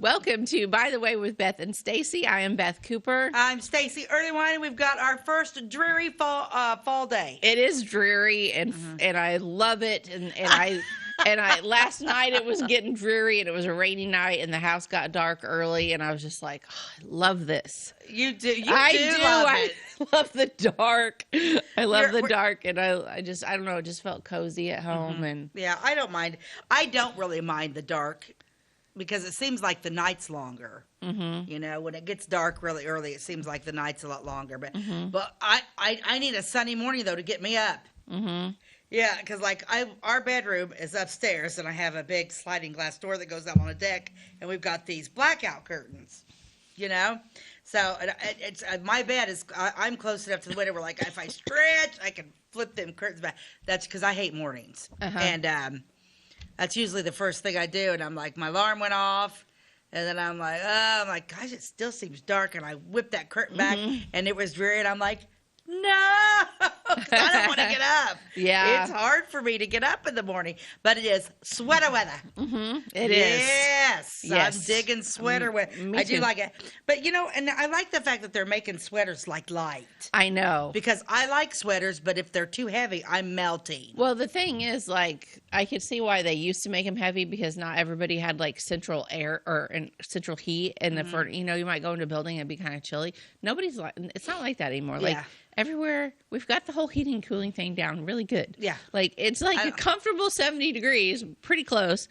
Welcome to By the Way with Beth and Stacey. I am Beth Cooper. I'm Stacey Earlywine, and we've got our first dreary fall day. It is dreary, and I love it. And I last night it was getting dreary, and it was a rainy night, and the house got dark early, and I was just like, oh, I love this. You do. I love the dark. I love the dark, and I don't know. It just felt cozy at home, and yeah, I don't mind. I don't really mind the dark because it seems like the night's longer. You know, when it gets dark really early, it seems like the night's a lot longer. But I need a sunny morning though to get me up. Yeah, because like our bedroom is upstairs, and I have a big sliding glass door that goes out on a deck, and we've got these blackout curtains. You know, so it's my bed is. I'm close enough to the window where, like, if I stretch, I can flip them curtains back. That's because I hate mornings, and that's usually the first thing I do. And I'm like, my alarm went off, and then I'm like, gosh, it still seems dark, and I whip that curtain back, and it was dreary, and I'm like, no, because I don't want to get up. Yeah. It's hard for me to get up in the morning, but it is sweater weather. It is. Yes. I'm digging sweater weather. I do like it. But, you know, and I like the fact that they're making sweaters like light. I know. Because I like sweaters, but if they're too heavy, I'm melting. Well, the thing is, like, I could see why they used to make them heavy because not everybody had, like, central air or central heat. And you know, you might go into a building and be kind of chilly. It's not like that anymore. Yeah. Like, everywhere, we've got the whole heating and cooling thing down really good. Yeah. Like, it's like a comfortable 70 degrees, pretty close,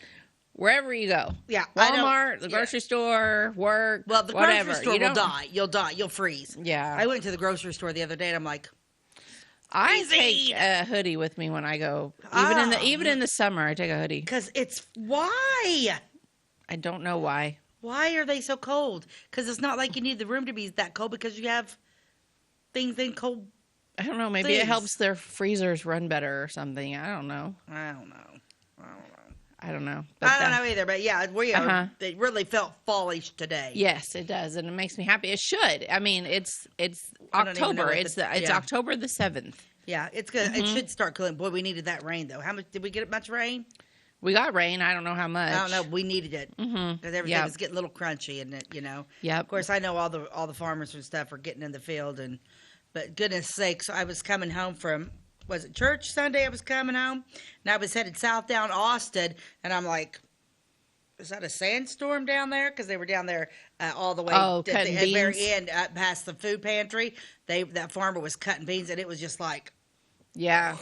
wherever you go. Yeah. Walmart, the grocery store, work, well, the whatever. grocery store will die. You'll die. You'll freeze. Yeah. I went to the grocery store the other day, and I'm like, I take a hoodie with me when I go. Even in the summer, I take a hoodie. Because why? I don't know why. Why are they so cold? Because it's not like you need the room to be that cold because you have things in cold. I don't know. Maybe it helps their freezers run better or something. I don't know. But I don't know either. But yeah, it really felt fallish today. Yes, it does, and it makes me happy. It should. I mean, it's October. It's October the 7th. Yeah, it's good. It should start cooling. Boy, we needed that rain though. How much did we get? Much rain? We got rain. I don't know how much. I don't know. We needed it because everything was getting a little crunchy, and you know. Yeah. Of course, I know all the farmers and stuff are getting in the field, but goodness sakes, I was coming home from, was it church Sunday? I was coming home, and I was headed south down Austin, and I'm like, is that a sandstorm down there? Because they were down there all the way at the very end, past the food pantry. That farmer was cutting beans, and it was just like. Yeah.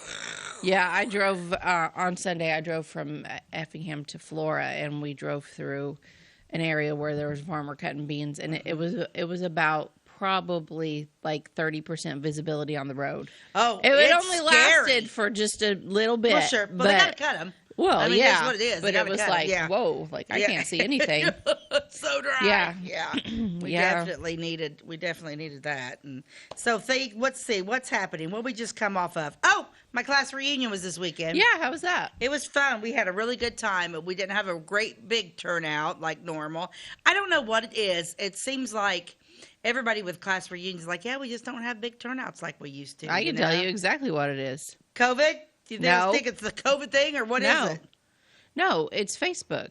Yeah, I drove on Sunday. I drove from Effingham to Flora, and we drove through an area where there was a farmer cutting beans, and it was about probably like 30% visibility on the road. Oh, it only lasted for just a little bit. Well, sure, but they gotta cut them. Well, I mean, that's what it is. But it was like, whoa, like I can't see anything. So dry. Yeah. We definitely needed that. And so let's see what's happening. What we just come off of? Oh, my class reunion was this weekend. Yeah, how was that? It was fun. We had a really good time. We didn't have a great big turnout like normal. I don't know what it is. It seems like everybody with class reunions is like, yeah, we just don't have big turnouts like we used to. I can tell you exactly what it is. COVID? Do you think it's the COVID thing, or what is it? No, it's Facebook.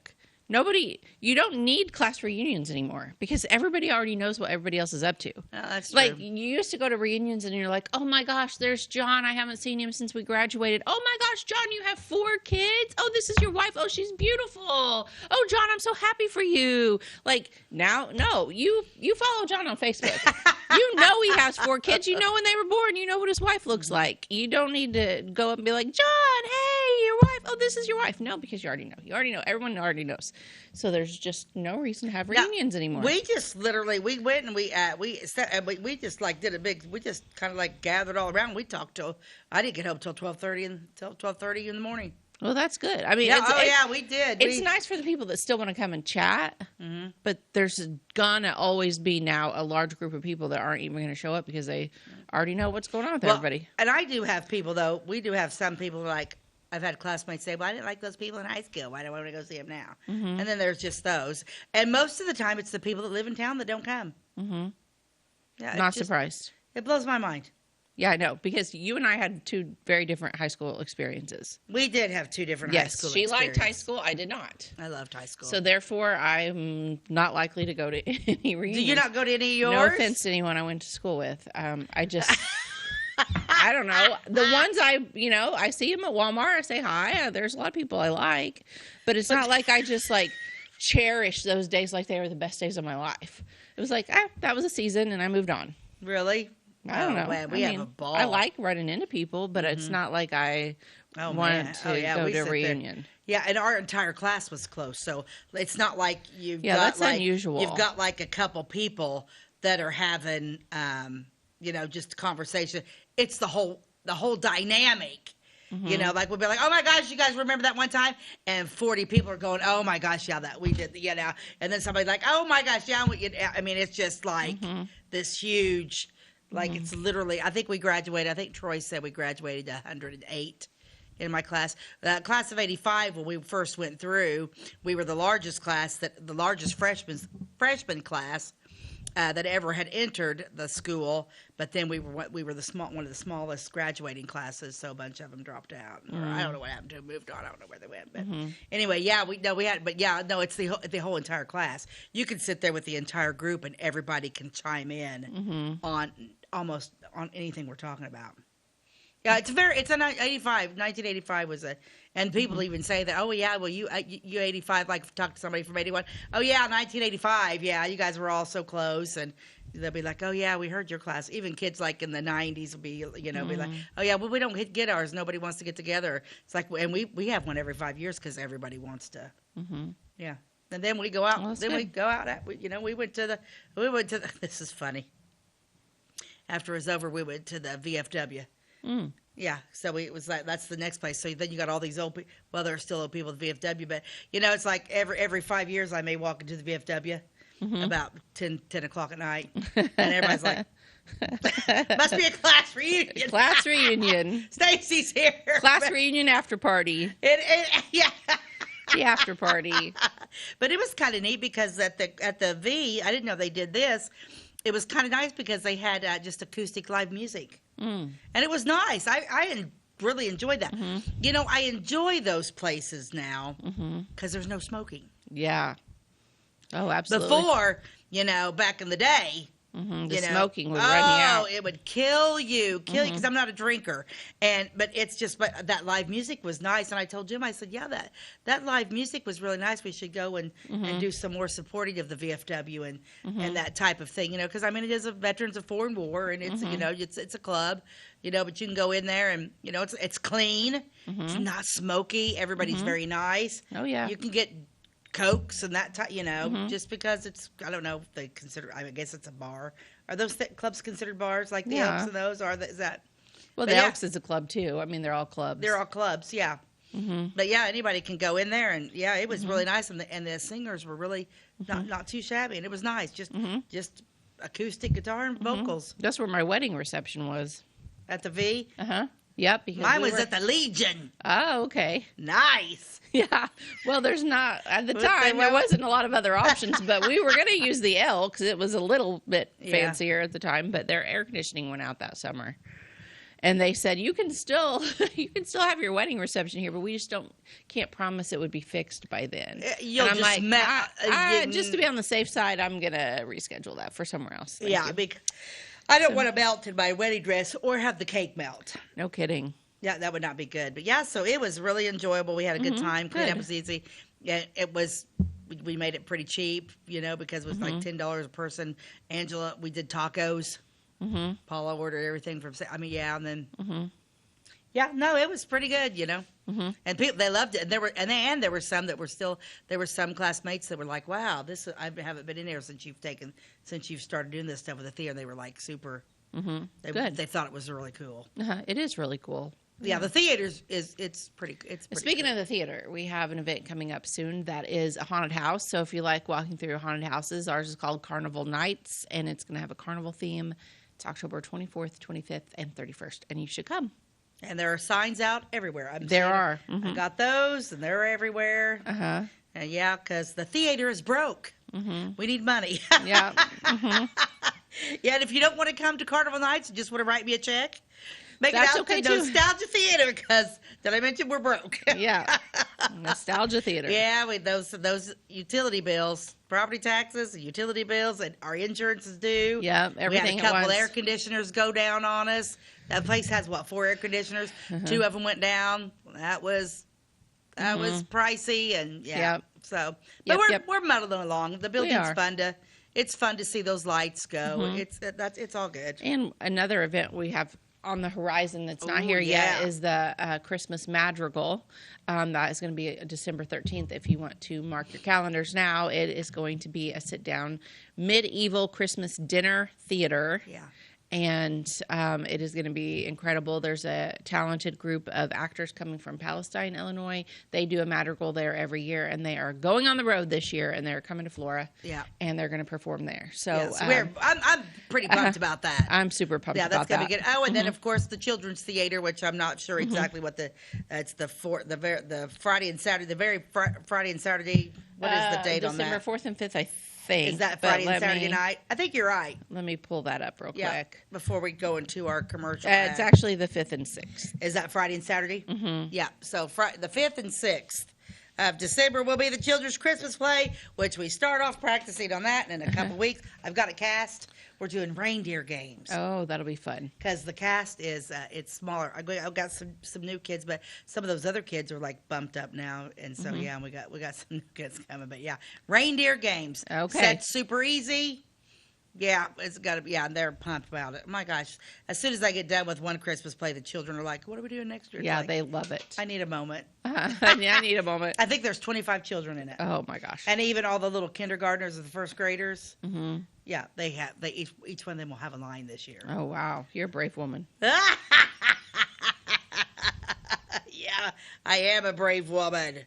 You don't need class reunions anymore because everybody already knows what everybody else is up to. Oh, that's like, true. you used to go to reunions and you're like, oh my gosh, there's John. I haven't seen him since we graduated. Oh my gosh, John, you have 4 kids. Oh, this is your wife. Oh, she's beautiful. Oh, John, I'm so happy for you. Like, now, no, you follow John on Facebook. You know he has 4 kids. You know when they were born. You know what his wife looks like. You don't need to go up and be like, John, hey, your wife. Oh, this is your wife. No, because you already know. You already know. Everyone already knows. So there's just no reason to have reunions anymore. We just literally, we went and we just like did we just kind of like gathered all around. We talked till, I didn't get home till 12:30 in the morning. Well, that's good. I mean, we did. It's nice for the people that still want to come and chat, but there's gonna always be now a large group of people that aren't even going to show up because they already know what's going on with everybody. And I do have people, though. We do have some people like, I've had classmates say, well, I didn't like those people in high school. Why do I want to go see them now? And then there's just those. And most of the time, it's the people that live in town that don't come. Yeah, not surprised. It blows my mind. Yeah, I know, because you and I had two very different high school experiences. We did have two different high school Yes, she liked high experiences. school. I did not. I loved high school. So therefore, I'm not likely to go to any reunions. Do you not go to any of yours? No offense to anyone I went to school with. I just, I don't know. The ones I see them at Walmart. I say hi. There's a lot of people I like, but it's not like I just like cherish those days like they were the best days of my life. It was like, that was a season, and I moved on. Really? I don't know. Man, we have a ball. I like running into people, but it's not like I wanted to go to a reunion. Yeah, and our entire class was close, so it's not like you've got that's like unusual. You've got like a couple people that are having just conversation. It's the whole dynamic. Like we'll be like, oh my gosh, you guys remember that one time? And 40 people are going, oh my gosh, yeah, that we did, And then somebody's like, oh my gosh, yeah. I mean, it's just like this huge, like it's literally, I think Troy said we graduated to 108 in my class. The class of 85, when we first went through, we were the largest freshman class that ever had entered the school, but then we were one of the smallest graduating classes, so a bunch of them dropped out. Or I don't know what happened to them, moved on. I don't know where they went, but anyway, it's the whole entire class. You can sit there with the entire group, and everybody can chime in on almost on anything we're talking about. Yeah, it's 1985 was and people even say that, oh yeah, well you 85, like talk to somebody from 81. Oh yeah, 1985, yeah, you guys were all so close, and they'll be like, oh yeah, we heard your class. Even kids like in the 90s will be, be like, oh yeah, well we don't get ours. Nobody wants to get together. It's like, and we have one every 5 years because everybody wants to. Yeah, and then we go out. Well, we go out. We went to the. This is funny. After it was over, we went to the VFW. Yeah, so it was like, that's the next place. So then you got all these old people. Well, there are still old people at the VFW, but it's like every 5 years I may walk into the VFW about 10 o'clock at night, and everybody's like, must be a class reunion. Class reunion. Stacey's here. Class reunion after party. Yeah. The after party. But it was kind of neat because at the V, I didn't know they did this. It was kind of nice because they had just acoustic live music. And it was nice. I really enjoyed that. I enjoy those places now because there's no smoking. Yeah. Oh, absolutely. Before, back in the day, the smoking would run you out. Oh, it would kill you because I'm not a drinker. But that live music was nice. And I told Jim, I said, yeah, that live music was really nice. We should go and do some more supporting of the VFW and that type of thing, because it is a Veterans of Foreign War, and it's it's a club, but you can go in there and it's clean, it's not smoky, everybody's very nice. Oh yeah, you can get Cokes and that type, just because it's, I don't know if they consider, I guess it's a bar. Are those clubs considered bars, like the Elks and those? Is that? Well, the Elks is a club too. I mean, they're all clubs. They're all clubs, yeah. But yeah, anybody can go in there, and yeah, it was really nice, and the singers were really not too shabby, and it was nice, just acoustic guitar and vocals. That's where my wedding reception was. At the V? Yep. Because mine was at the Legion. Oh, okay. Nice. Yeah. Well, there's not, at the time, there wasn't a lot of other options, but we were going to use the L because it was a little bit fancier at the time, but their air conditioning went out that summer. And they said, you can still have your wedding reception here, but we just can't promise it would be fixed by then. You'll and I'm just just to be on the safe side, I'm going to reschedule that for somewhere else. Thank you. Because I don't want to melt in my wedding dress or have the cake melt. No kidding. Yeah, that would not be good. But yeah, so it was really enjoyable. We had a good time. Cleanup was easy. Yeah, we made it pretty cheap, because it was like $10 a person. Angela, we did tacos. Paula ordered everything from, and then, it was pretty good, And people, they loved it. And there were some that were there were some classmates that were like, wow, I haven't been in here since you've started doing this stuff with the theater. And they were like super, good. They thought it was really cool. It is really cool. Yeah, the theater's it's pretty Speaking cool. of the theater, we have an event coming up soon that is a haunted house. So if you like walking through haunted houses, ours is called Carnival Nights, and it's going to have a carnival theme. It's October 24th, 25th, and 31st, and you should come. And there are signs out everywhere. There are. I got those, and they're everywhere. And yeah, because the theater is broke. We need money. Yeah. Yeah, and if you don't want to come to Carnival Nights and just want to write me a check, Make That's it out okay to too. Nostalgia Theater because did I mention we're broke? Yeah. Nostalgia Theater. Yeah, with those utility bills, property taxes, utility bills, and our insurance is due. Yep, everything We at had a couple once. air conditioners go down on us. That place has 4 air conditioners. 2 of them went down. That was pricey, and yeah. Yep. So, but Yep. we're muddling along. The building's are. it's fun to see those lights go. It's all good. And another event we have on the horizon that's not Ooh, here yeah. yet is the Christmas Madrigal. That is going to be December 13th. If you want to mark your calendars now, it is going to be a sit-down medieval Christmas dinner theater. Yeah. And it is going to be incredible. There's a talented group of actors coming from Palestine, Illinois. They do a madrigal there every year, and they are going on the road this year, and they're coming to Flora. Yeah. And they're going to perform there. So Yes, I'm pretty pumped about that. I'm super pumped Yeah, that's about gonna that. be good. Oh, and then of course the Children's Theater, which I'm not sure exactly what it's the Friday and Saturday, the very Friday and Saturday. What is the date on that? December 4th and 5th, I think. Is that But Friday and let Saturday me- night? I think you're right. Let me pull that up real Yeah. quick. Before we go into our commercial, It's ad. actually the 5th and 6th. Is that Friday and Saturday? Mm-hmm. Yeah. So the 5th and 6th of December will be the Children's Christmas Play, which we start off practicing on that in a couple weeks. I've got a cast. We're doing reindeer games. Oh, that'll be fun. Because the cast is it's smaller. I've got some new kids, but some of those other kids are like bumped up now, and so yeah, we got some new kids coming. But yeah, reindeer games. Okay. Set super easy. Yeah, it's got to be. Yeah, and they're pumped about it. My gosh, as soon as I get done with one Christmas play, the children are like, "What are we doing next year?" It's Yeah, like, they love it. I need a moment. Yeah, I need a moment. I think there's 25 children in it, Oh my gosh. and even all the little kindergartners and the first graders. Mm-hmm. Yeah, they each one of them will have a line this year. Oh wow, you're a brave woman. Yeah, I am a brave woman.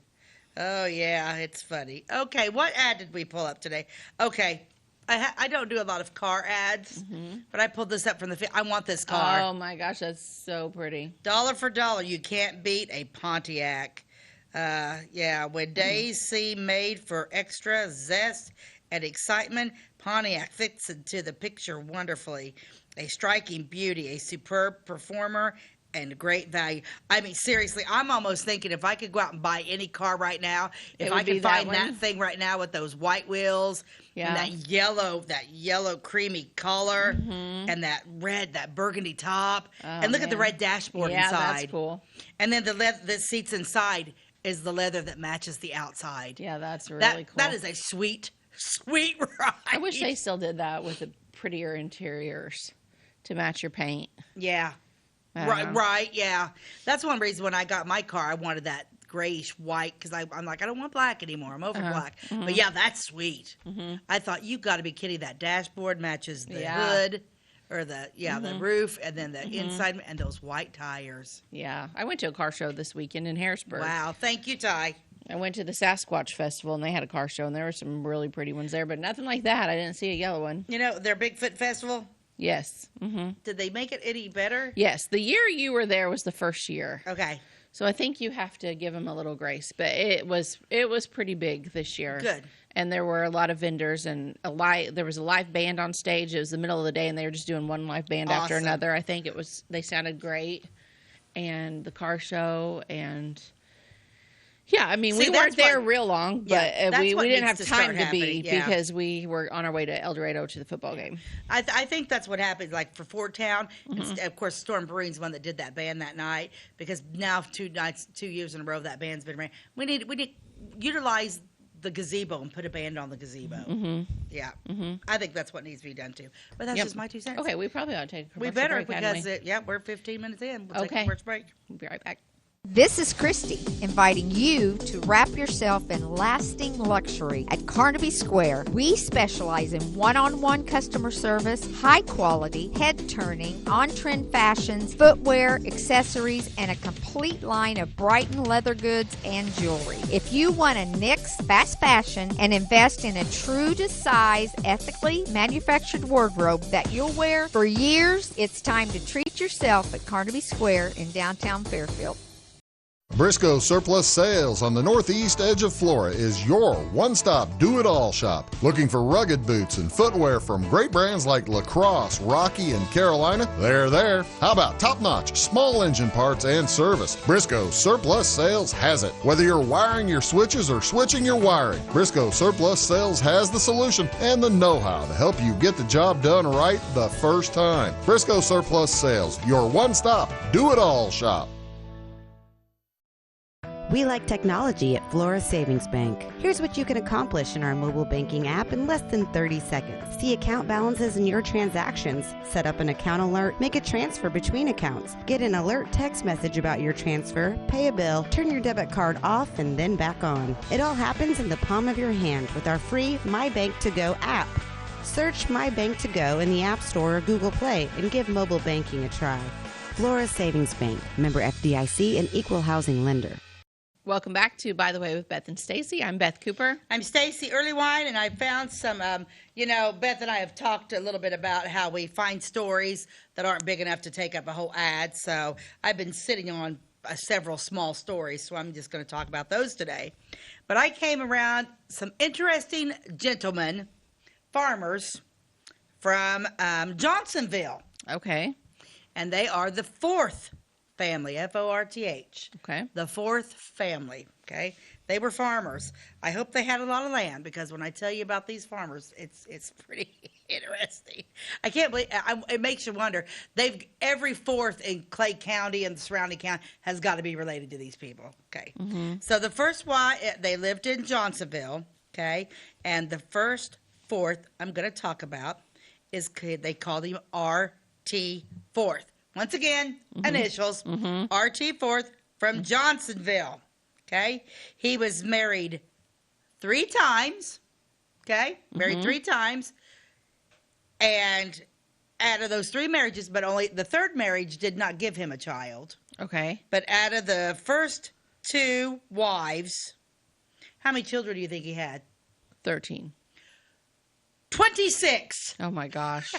Oh, yeah, it's funny. Okay, what ad did we pull up today? Okay, I don't do a lot of car ads, but I pulled this up from I want this car. Oh my gosh, that's so pretty. Dollar for dollar, you can't beat a Pontiac. Yeah, when days seem made for extra zest and excitement, Pontiac fits into the picture wonderfully. A striking beauty, a superb performer, and great value. I mean, seriously, I'm almost thinking if I could go out and buy any car right now, It if would I be could that find one? that thing right now with those white wheels, Yeah. and that yellow creamy color, and that burgundy top, and look at the man. red dashboard Yeah, inside. that's cool. And then the seats inside is the leather that matches the outside. Yeah, that's really that cool. that is a sweet ride. I wish they still did that with the prettier interiors to match your paint. Yeah. I don't know. Right, yeah. That's one reason when I got my car, I wanted that grayish white because I'm like, I don't want black anymore. I'm over black. But yeah, that's sweet. I thought, you got to be kidding. That dashboard matches the Yeah. hood or the roof and then the inside and those white tires. Yeah, I went to a car show this weekend in Harrisburg. Wow. Thank you, Ty. I went to the Sasquatch Festival, and they had a car show, and there were some really pretty ones there, but nothing like that. I didn't see a yellow one. You know, their Bigfoot Festival, Yes. did they make it any better? Yes, the year you were there was the first year. Okay. So I think you have to give them a little grace, but it was pretty big this year. Good. And there were a lot of vendors and there was a live band on stage. It was the middle of the day and they were just doing one live band after Awesome. another. I think they sounded great. And the car show and yeah, I mean, See, we that's weren't there what- real long, but Yeah, that's we what didn't needs have to time start to be happening, yeah. because we were on our way to El Dorado to the football game. I think that's what happens, like for Fort Town. And of course, Storm Brewing's one that did that band that night because now 2 years in a row that band's been ran. We need utilize the gazebo and put a band on the gazebo. Yeah, I think that's what needs to be done too. But that's Yep. just my 2 cents. Okay, we probably ought to take a we commercial better break, hadn't because we? we're 15 minutes in. We'll take Okay. a first break. We'll be right back. This is Christy, inviting you to wrap yourself in lasting luxury at Carnaby Square. We specialize in one-on-one customer service, high quality, head-turning, on-trend fashions, footwear, accessories, and a complete line of Brighton leather goods and jewelry. If you want to nix fast fashion and invest in a true-to-size, ethically manufactured wardrobe that you'll wear for years, it's time to treat yourself at Carnaby Square in downtown Fairfield. Briscoe Surplus Sales on the northeast edge of Flora is your one-stop do-it-all shop. Looking for rugged boots and footwear from great brands like Lacrosse, Rocky, and Carolina? They're there. How about top-notch small engine parts and service? Briscoe Surplus Sales has it. Whether you're wiring your switches or switching your wiring, Briscoe Surplus Sales has the solution and the know-how to help you get the job done right the first time. Briscoe Surplus Sales, your one-stop do-it-all shop. We like technology at Flora Savings Bank. Here's what you can accomplish in our mobile banking app in less than 30 seconds. See account balances in your transactions, set up an account alert, make a transfer between accounts, get an alert text message about your transfer, pay a bill, turn your debit card off and then back on. It all happens in the palm of your hand with our free My Bank to Go app. Search My Bank to Go in the App Store or Google Play and give mobile banking a try. Flora Savings Bank, member FDIC and equal housing lender. Welcome back to By the Way with Beth and Stacey. I'm Beth Cooper. I'm Stacey Earlywine, and I found some, Beth and I have talked a little bit about how we find stories that aren't big enough to take up a whole ad. So I've been sitting on several small stories, so I'm just going to talk about those today. But I came around some interesting gentlemen, farmers from Johnsonville. Okay. And they are the fourth family, F-O-R-T-H. Okay. The fourth family, okay? They were farmers. I hope they had a lot of land, because when I tell you about these farmers, it's pretty interesting. I can't believe, it makes you wonder. Every fourth in Clay County and the surrounding county has got to be related to these people, okay? Mm-hmm. So the first they lived in Johnsonville, okay? And the fourth I'm going to talk about is, they call them R.T. Fourth. Once again, initials, R.T. Fourth from Johnsonville, okay? He was married 3 times, okay? Married 3 times. And out of those 3 marriages, but only the third marriage did not give him a child. Okay. But out of the first 2 wives, how many children do you think he had? 13. 26. Oh, my gosh.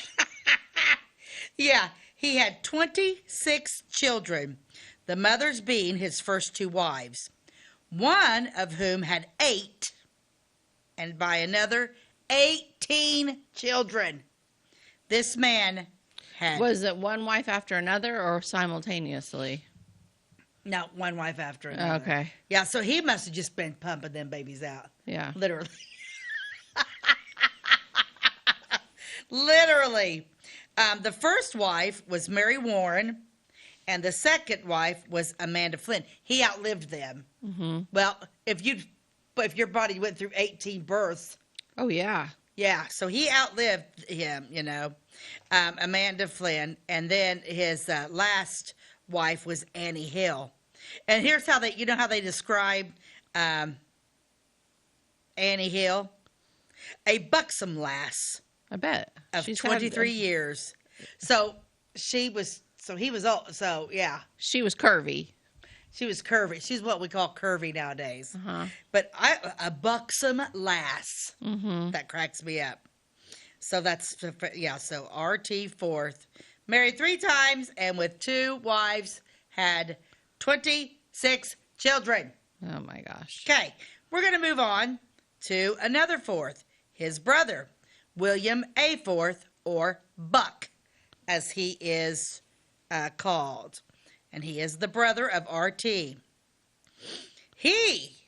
Yeah. He had 26 children, the mothers being his first 2 wives, one of whom had 8, and by another, 18 children. This man had... Was it one wife after another or simultaneously? No, one wife after another. Okay. Yeah, so he must have just been pumping them babies out. Yeah. Literally. Literally. The first wife was Mary Warren, and the second wife was Amanda Flynn. He outlived them. Mm-hmm. Well, if your body went through 18 births. Oh, yeah. Yeah, so he outlived him, Amanda Flynn. And then his last wife was Annie Hill. And here's how they describe Annie Hill. A buxom lass. I bet. Of 23 years. So he was old. So yeah. She was curvy. She was curvy. She's what we call curvy nowadays. Uh-huh. But a buxom lass. Mm-hmm. That cracks me up. So so R.T. Fourth, married 3 times and with 2 wives had 26 children. Oh my gosh. Okay. We're going to move on to another fourth. His brother, William A. Fourth, or Buck, as he is called. And he is the brother of R.T. He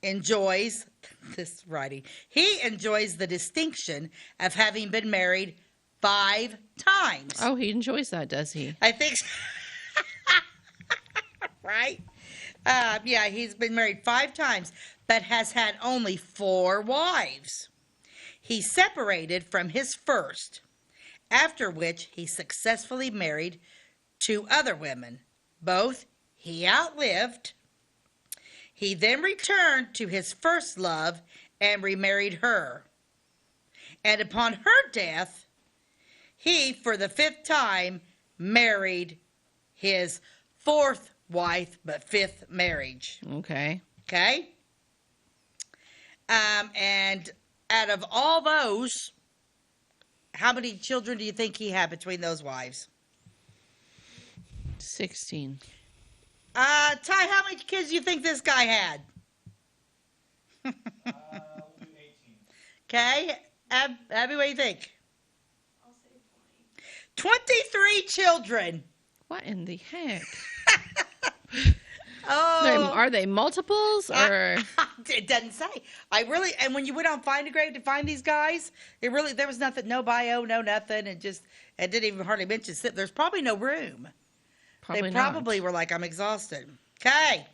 enjoys the distinction of having been married 5 times. Oh, he enjoys that, does he? I think so. Right? He's been married 5 times, but has had only 4 wives. He separated from his first, after which he successfully married 2 other women. Both he outlived. He then returned to his first love and remarried her. And upon her death, he, for the 5th time, married his 4th wife, but 5th marriage. Okay. Okay? And out of all those, how many children do you think he had between those wives? 16. Ty, how many kids do you think this guy had? We'll do 18. Okay. Abby, what do you think? I'll say 23 children. What in the heck? Oh. Are they multiples or? It doesn't say. And when you went on Find a Grave to find these guys, there was nothing, no bio, no nothing, and it didn't even hardly mention sleep. There's probably no room. They probably were like, I'm exhausted. Okay.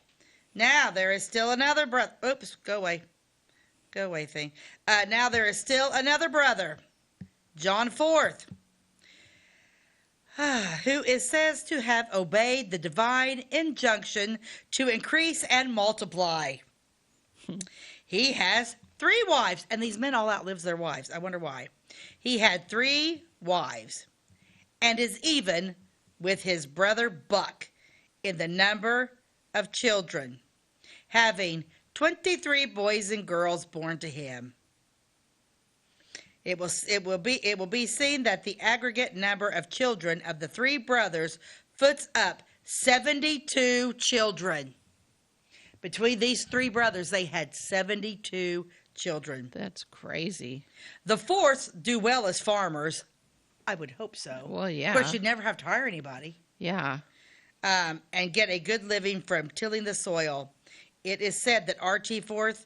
Now there is still another brother. Oops, go away. Go away, thing. Now there is still another brother, John Fourth, who is says to have obeyed the divine injunction to increase and multiply. He has 3 wives, and these men all outlives their wives. I wonder why. He had 3 wives, and is even with his brother Buck in the number of children, having 23 boys and girls born to him. It will be seen that the aggregate number of children of the 3 brothers foots up 72 children. Between these 3 brothers, they had 72 children. That's crazy. The Fourths do well as farmers. I would hope so. Well, yeah. Of course, you'd never have to hire anybody. Yeah. And get a good living from tilling the soil. It is said that R.T. Fourth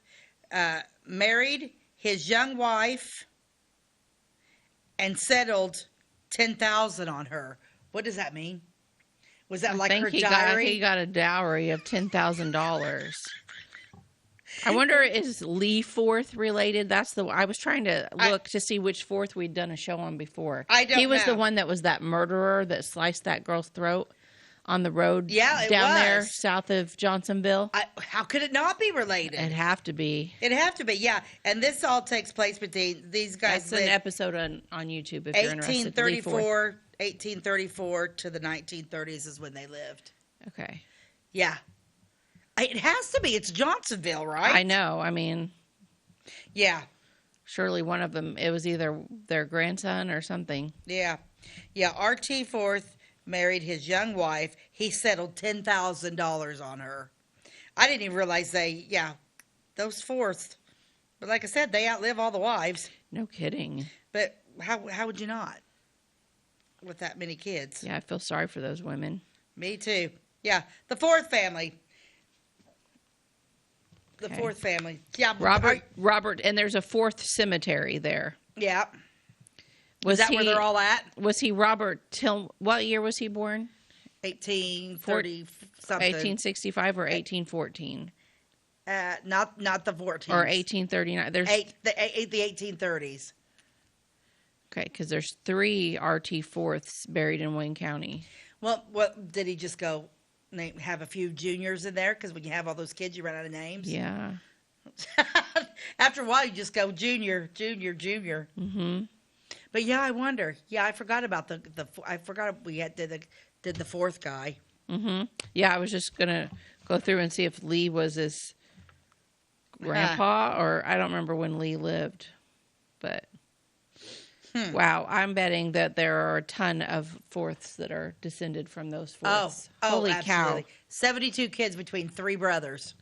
married his young wife and settled $10,000 on her. What does that mean? Was that like her dowry? He got a dowry of $10,000. I wonder, is Lee Fourth related? I was trying to look to see which Fourth we'd done a show on before. I don't know. He was the one that was that murderer that sliced that girl's throat on the road down there south of Johnsonville. How could it not be related? It'd have to be. It'd have to be, yeah. And this all takes place between these guys. That's an episode on YouTube if you're interested. 1834 to the 1930s is when they lived. Okay. Yeah. It has to be. It's Johnsonville, right? I know. I mean, yeah. Surely one of them, it was either their grandson or something. Yeah. Yeah. R.T. Fourth married his young wife. He settled $10,000 on her. I didn't even realize those Fourths. But like I said, they outlive all the wives. No kidding. But how would you not? With that many kids. Yeah, I feel sorry for those women. Me too. Yeah. The Fourth family. The Fourth family. Yeah. Robert, and there's a Fourth cemetery there. Yeah. Is that where they're all at? Was he Robert what year was he born? 1840 something. 1865 or 1814? Not the 14th. Or 1839. There's the 1830s. Okay, because there's 3 R.T. Fourths buried in Wayne County. Well, did he just go have a few juniors in there? Because when you have all those kids, you run out of names. Yeah. After a while, you just go junior. Mm-hmm. But yeah, I wonder. Yeah, I forgot about I forgot we did the Fourth guy. Mm-hmm. Yeah, I was just gonna go through and see if Lee was his grandpa, or I don't remember when Lee lived, but. Wow, I'm betting that there are a ton of Fourths that are descended from those Fourths. Holy absolutely. cow. 72 kids between 3 brothers.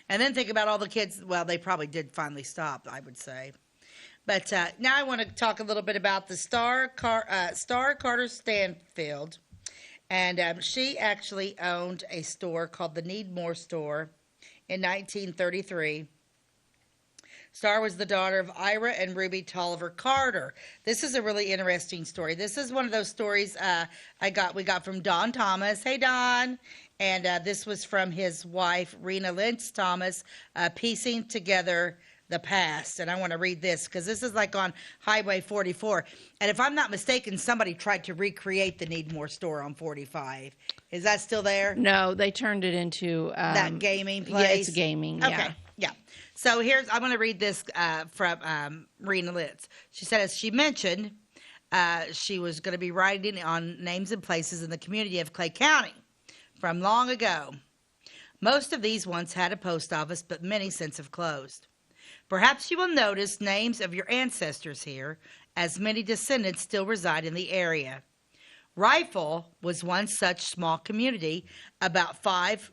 And then think about all the kids. Well, they probably did finally stop, I would say. But now I want to talk a little bit about the Star Carter Stanfield. And she actually owned a store called the Needmore Store in 1933. Star was the daughter of Ira and Ruby Tolliver Carter. This is a really interesting story. This is one of those stories we got from Don Thomas. Hey, Don. And this was from his wife, Rena Lentz Thomas, piecing together the past. And I want to read this because this is like on Highway 44. And if I'm not mistaken, somebody tried to recreate the Needmore Store on 45. Is that still there? No, they turned it into that gaming place. Yeah, it's gaming. Yeah. Okay. Yeah. So I'm going to read this from Rena Litz. She said, as she mentioned, she was going to be writing on names and places in the community of Clay County from long ago. Most of these once had a post office, but many since have closed. Perhaps you will notice names of your ancestors here, as many descendants still reside in the area. Riffle was once such small community about 5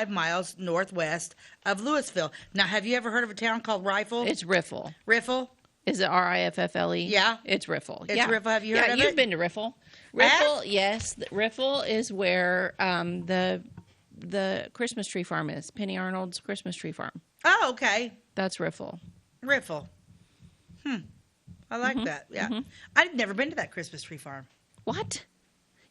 miles northwest of Louisville. Now, have you ever heard of a town called Riffle? It's Riffle. Riffle? Is it Riffle? Yeah. It's Riffle. It's yeah. Riffle. Have you heard of it? Yeah, you've been to Riffle. Riffle, yes. Riffle is where the Christmas tree farm is. Penny Arnold's Christmas tree farm. Oh, okay. That's Riffle. Riffle. I like that. Yeah. I've never been to that Christmas tree farm. What?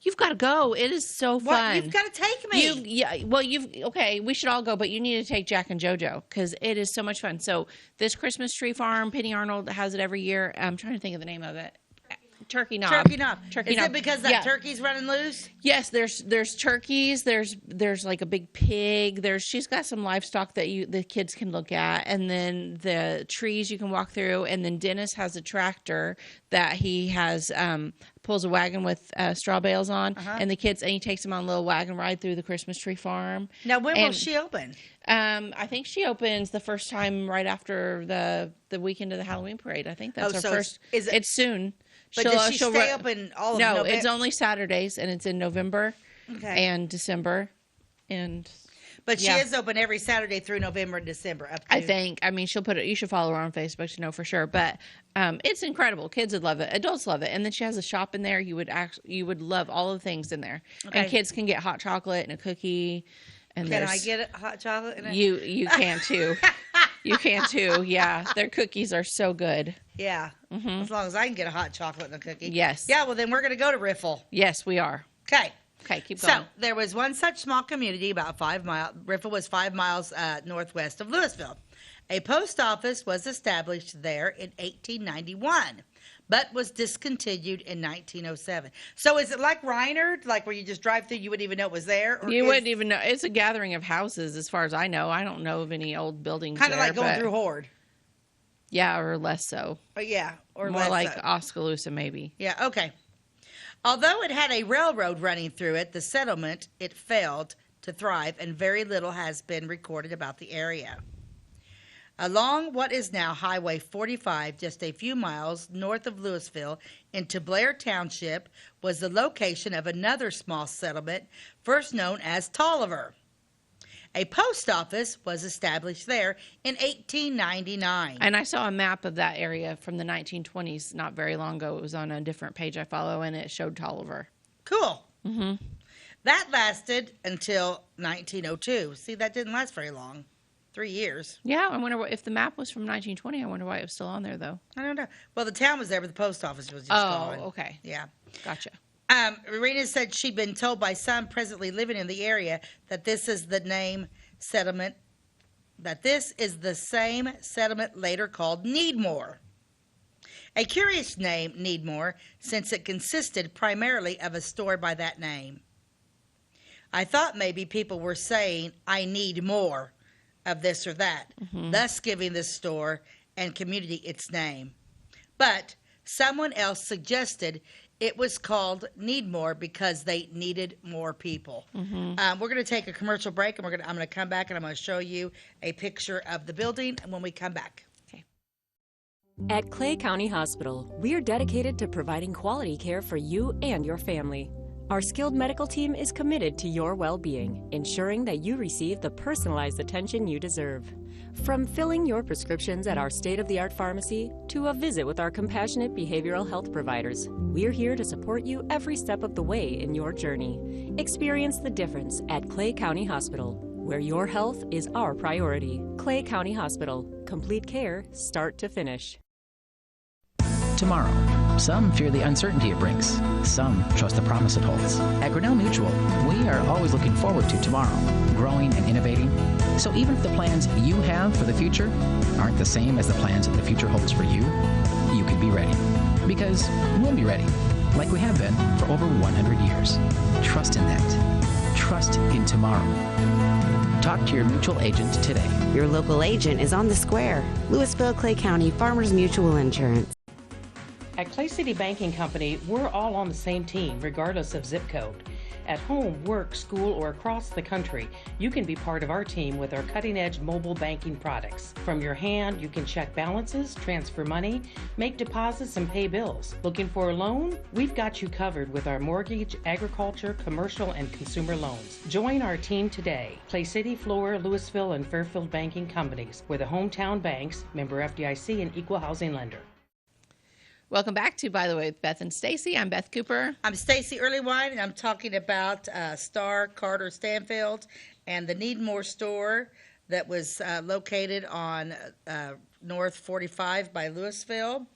You've got to go. It is so fun. What? You've got to take me. Okay, we should all go, but you need to take Jack and JoJo because it is so much fun. So this Christmas tree farm, Penny Arnold has it every year. I'm trying to think of the name of it. Turkey knob. Turkey knob. Turkey Is knob. it because that turkey's running loose? Yes, there's turkeys. There's like a big pig. She's got some livestock that the kids can look at, and then the trees you can walk through. And then Dennis has a tractor that he has pulls a wagon with straw bales on, and he takes them on a little wagon ride through the Christmas tree farm. Now, when will she open? I think she opens the first time right after the weekend of the Halloween parade. I think that's her first. It's soon. But does she stay open all of November? No, it's only Saturdays, and it's in November and December. But she is open every Saturday through November and December. I think. I mean, she'll put it. You should follow her on Facebook to know for sure. But it's incredible. Kids would love it. Adults love it. And then she has a shop in there. You would love all of the things in there. Okay. And kids can get hot chocolate and a cookie. And can I get a hot chocolate? You can too. You can too. Yeah, their cookies are so good. Yeah, as long as I can get a hot chocolate and a cookie. Yes. Yeah. Well, then we're going to go to Riffle. Yes, we are. Okay. Okay, keep going. So there was one such small community about 5 miles. Riffle was 5 miles northwest of Louisville. A post office was established there in 1891, but was discontinued in 1907. So is it like Reinard, like where you just drive through, you wouldn't even know it was there? Or you wouldn't even know. It's a gathering of houses, as far as I know. I don't know of any old buildings. Kind of like going through Horde. Yeah, or less so. Yeah, or more less like so. Oskaloosa, maybe. Yeah. Okay. Although it had a railroad running through it, the settlement, it failed to thrive, and very little has been recorded about the area. Along what is now Highway 45, just a few miles north of Louisville, into Blair Township, was the location of another small settlement, first known as Tolliver. A post office was established there in 1899. And I saw a map of that area from the 1920s not very long ago. It was on a different page I follow, and it showed Tolliver. Cool. That lasted until 1902. See, that didn't last very long. 3 years. Yeah, I wonder if the map was from 1920. I wonder why it was still on there, though. I don't know. Well, the town was there, but the post office was just gone. Oh, okay. Yeah. Gotcha. Rena said she'd been told by some presently living in the area that this is the same settlement later called Needmore. A curious name, Needmore, since it consisted primarily of a store by that name. I thought maybe people were saying, I need more of this or that, thus giving this store and community its name. But someone else suggested it was called Needmore because they needed more people. We're going to take a commercial break, and I'm going to come back, and I'm going to show you a picture of the building when we come back. Okay. At Clay County Hospital, we are dedicated to providing quality care for you and your family. Our skilled medical team is committed to your well-being, ensuring that you receive the personalized attention you deserve. From filling your prescriptions at our state-of-the-art pharmacy to a visit with our compassionate behavioral health providers, we're here to support you every step of the way in your journey. Experience the difference at Clay County Hospital, where your health is our priority. Clay County Hospital. Complete care, start to finish. Tomorrow. Some fear the uncertainty it brings. Some trust the promise it holds. At Grinnell Mutual, we are always looking forward to tomorrow, growing and innovating. So even if the plans you have for the future aren't the same as the plans that the future holds for you, you can be ready. Because we'll be ready, like we have been for over 100 years. Trust in that. Trust in tomorrow. Talk to your mutual agent today. Your local agent is on the square. Louisville, Clay County, Farmers Mutual Insurance. At Clay City Banking Company, we're all on the same team, regardless of zip code. At home, work, school, or across the country, you can be part of our team with our cutting-edge mobile banking products. From your hand, you can check balances, transfer money, make deposits, and pay bills. Looking for a loan? We've got you covered with our mortgage, agriculture, commercial, and consumer loans. Join our team today. Clay City, Flora, Louisville, and Fairfield banking companies. We're the hometown banks, member FDIC, and equal housing lender. Welcome back to By the Way with Beth and Stacey. I'm Beth Cooper. I'm Stacey Earlywine, and I'm talking about Star Carter Stanfield and the Need More store that was located on North 45 by Louisville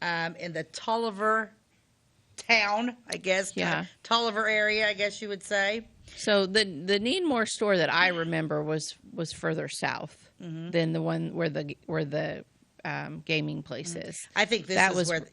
in the Tolliver town, I guess. Yeah. Tolliver area, I guess you would say. So the Need More store that I remember was further south than the one where the gaming place is. I think this was where,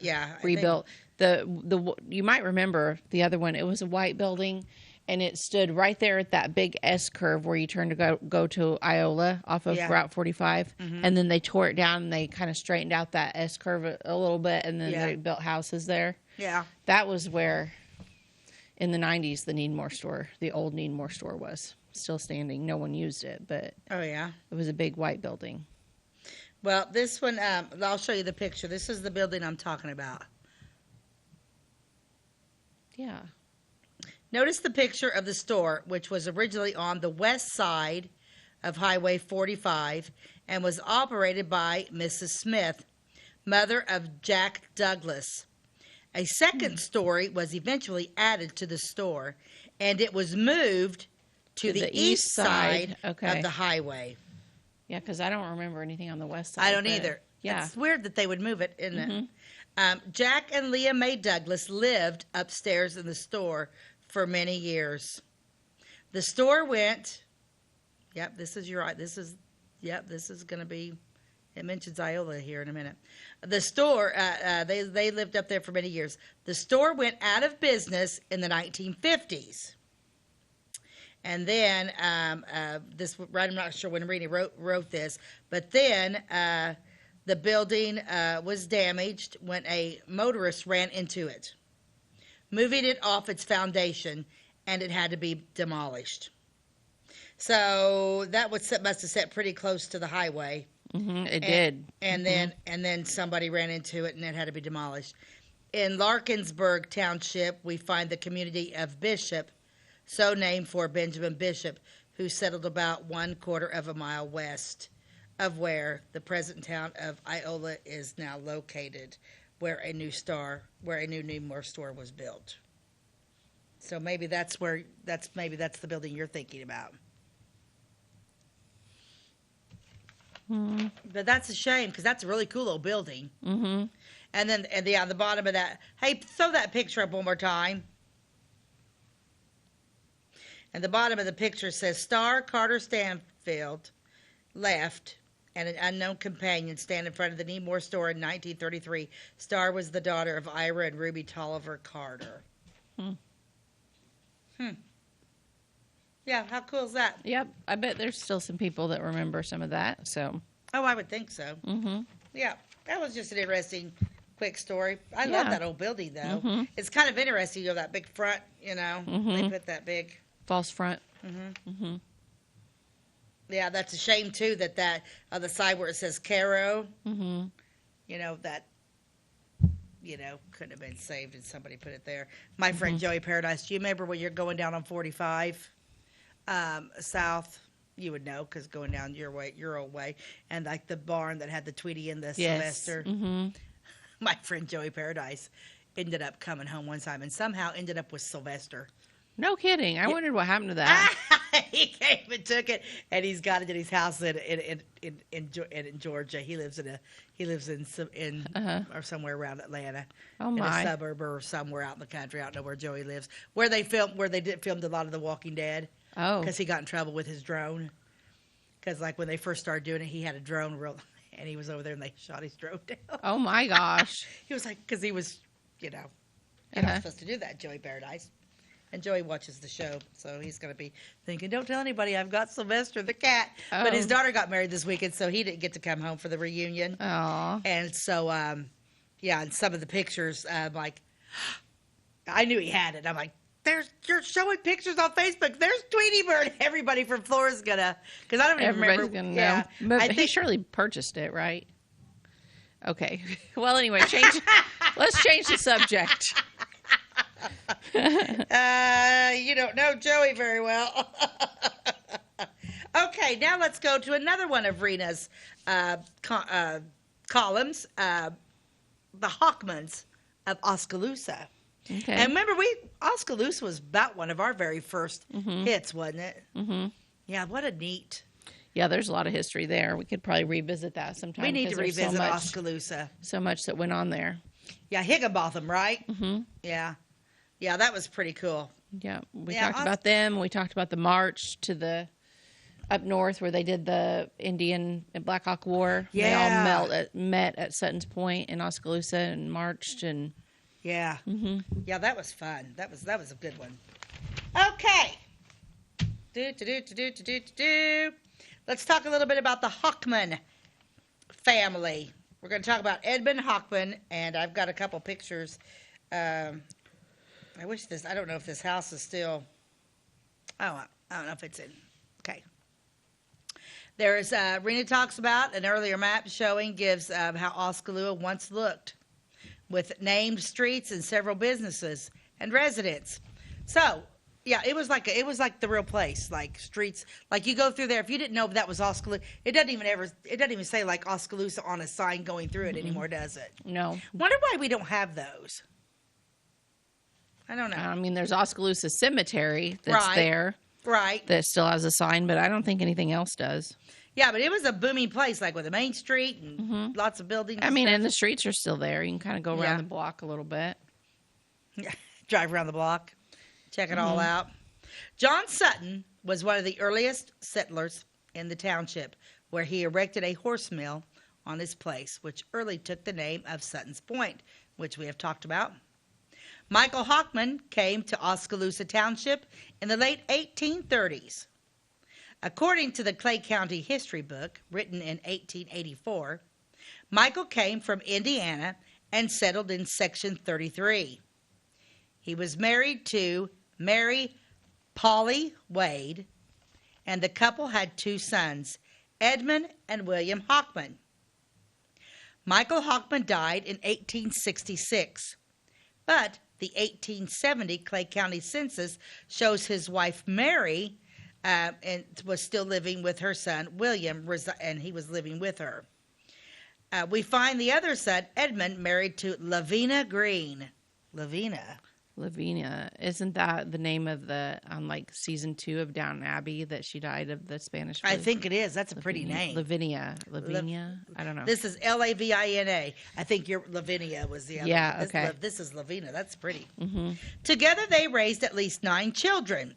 rebuilt. The you might remember the other one. It was a white building, and it stood right there at that big S curve where you turn to go to Iola off of Route 45, and then they tore it down and they kind of straightened out that S curve a little bit, and then they built houses there. Yeah, that was where in the 90s the Need More store, the old Need More store, was still standing. No one used it, but it was a big white building. Well, this one, I'll show you the picture. This is the building I'm talking about. Yeah. Notice the picture of the store, which was originally on the west side of Highway 45 and was operated by Mrs. Smith, mother of Jack Douglas. A second story was eventually added to the store, and it was moved to the east side of the highway. Yeah, because I don't remember anything on the west side. I don't either. Yeah. It's weird that they would move it, isn't it? Jack and Leah Mae Douglas lived upstairs in the store for many years. The store went, this is going to be, it mentions Iola here in a minute. The store, they lived up there for many years. The store went out of business in the 1950s. And then I'm not sure when Renee wrote this, but then the building was damaged when a motorist ran into it, moving it off its foundation, and it had to be demolished. So that must have set pretty close to the highway. It did. And then somebody ran into it, and it had to be demolished. In Larkinsburg Township, we find the community of Bishop, so named for Benjamin Bishop, who settled about 1/4 of a mile west of where the present town of Iola is now located, where a new Need More store was built. So maybe that's the building you're thinking about. But that's a shame, because that's a really cool little building. And then on the bottom of that, hey, throw that picture up one more time. And the bottom of the picture says, Star Carter Stanfield left, and an unknown companion stand in front of the Need More store in 1933. Star was the daughter of Ira and Ruby Tolliver Carter. Yeah, how cool is that? Yep, I bet there's still some people that remember some of that. So. Oh, I would think so. Yeah, that was just an interesting, quick story. I love that old building, though. It's kind of interesting, that big front, They put that big false front. Yeah, that's a shame too that on the side where it says Caro, that couldn't have been saved and somebody put it there. My friend Joey Paradise, do you remember when you're going down on 45 south? You would know, because going down your old way, and like the barn that had the Tweety and the Sylvester. My friend Joey Paradise ended up coming home one time and somehow ended up with Sylvester. No kidding. I wondered what happened to that. He came and took it, and he's got it in his house in Georgia. He lives in or somewhere around Atlanta, in a suburb or somewhere out in the country. I don't know where Joey lives. Where they filmed a lot of The Walking Dead. Oh, because he got in trouble with his drone. Because like when they first started doing it, he had a drone and he was over there, and they shot his drone down. Oh my gosh! He was like, because he was, you're not supposed to do that, Joey Paradise. And Joey watches the show, so he's going to be thinking, don't tell anybody I've got Sylvester the cat. Oh. But his daughter got married this weekend, so he didn't get to come home for the reunion. Oh. And so, and some of the pictures, like, I knew he had it. I'm like, you're showing pictures on Facebook. There's Tweety Bird. Everybody from Florida's gonna, because I don't even Everybody's remember. gonna know. But I he think surely purchased it, right? Okay. Well, anyway, let's change the subject. you don't know Joey very well. Okay, now let's go to another one of Rena's columns, the Hawkmans of Oskaloosa. Okay. And remember, Oskaloosa was about one of our very first hits, wasn't it? Mm-hmm. Yeah, what a neat. Yeah, there's a lot of history there. We could probably revisit that sometime. We need to revisit so much, Oskaloosa. So much that went on there. Yeah, Higginbotham, right? Mm-hmm. Yeah. Yeah, that was pretty cool. Yeah, we talked about them. We talked about the march to the up north where they did the Indian and Black Hawk War. Yeah. They all met at Sutton's Point in Oskaloosa and marched and. Yeah. Mm-hmm. Yeah, that was fun. That was a good one. Okay. Let's talk a little bit about the Hawkman family. We're going to talk about Edmund Hawkman, and I've got a couple pictures. I don't know if this house is still, I don't know if it's in. Okay. There's, Rena talks about an earlier map gives how Oskaloosa once looked, with named streets and several businesses and residents. So, yeah, it was like the real place, like streets. Like you go through there, if you didn't know that was Oskaloosa, it doesn't even say like Oskaloosa on a sign going through it anymore, does it? No. Wonder why we don't have those. I don't know. I mean, there's Oskaloosa Cemetery that's there. Right. That still has a sign, but I don't think anything else does. Yeah, but it was a booming place, like with a main street and lots of buildings. I mean, and the streets are still there. You can kind of go around the block a little bit. Yeah, drive around the block, check it all out. John Sutton was one of the earliest settlers in the township, where he erected a horse mill on his place, which early took the name of Sutton's Point, which we have talked about. Michael Hawkman came to Oskaloosa Township in the late 1830s. According to the Clay County history book, written in 1884, Michael came from Indiana and settled in Section 33. He was married to Mary Polly Wade, and the couple had two sons, Edmund and William Hawkman. Michael Hawkman died in 1866, but the 1870 Clay County census shows his wife Mary and was still living with her son, William, and he was living with her. We find the other son, Edmund, married to Lavina Green. Lavina. Isn't that the name of on like season 2 of Downton Abbey that she died of the Spanish flu? I think it is. That's a pretty name. Lavinia. I don't know. This is Lavina. I think your Lavinia was the other one. Yeah, okay. This is Lavina. That's pretty. Mm-hmm. Together they raised at least 9 children.